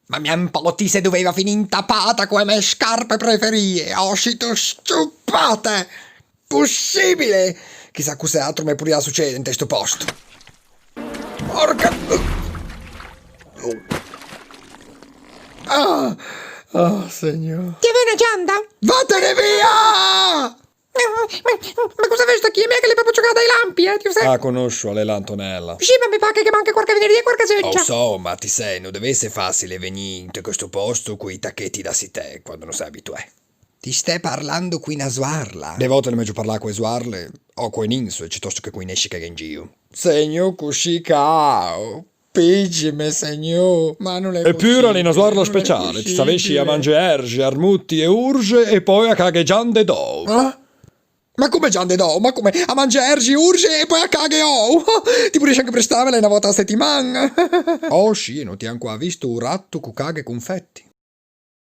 Ma mia impoti se doveva finire intappata con le mie scarpe preferite. Ho uscito stupate. Possibile? Chissà cos'altro mi poteva succedere in questo posto. Porca... Oh, signore. Ti aveva una gianda? Vattene via! Ma cosa fai sta chi? Mica le proprio giocare ai lampi, ti sai? Ah, conosco le Lantonella. Sì, ma mi pare che manca qualche venerdì e qualche Oh, seggia. so, ma ti sei, non deve essere facile venire in questo posto con i tacchetti da te quando non sei abituato. Ti stai parlando qui a Swarla? Le volte non è meglio parlare con le Swarle o con i Ninso, piuttosto che con i Nesci che in giro. Segno così cao. Piggime, signor. Ma non è Eppure è una Swarla speciale. Ti savesci a mangiare erge, armutti e urge e poi a cageggiande do. Ah? Ma come Gian de Do? Ma come? A mangiare ergi, urge e poi a caghe oh! Ti potessi anche prestarmela una volta a settimana. Oh sì, non ti hanno qua visto un ratto con caghe confetti.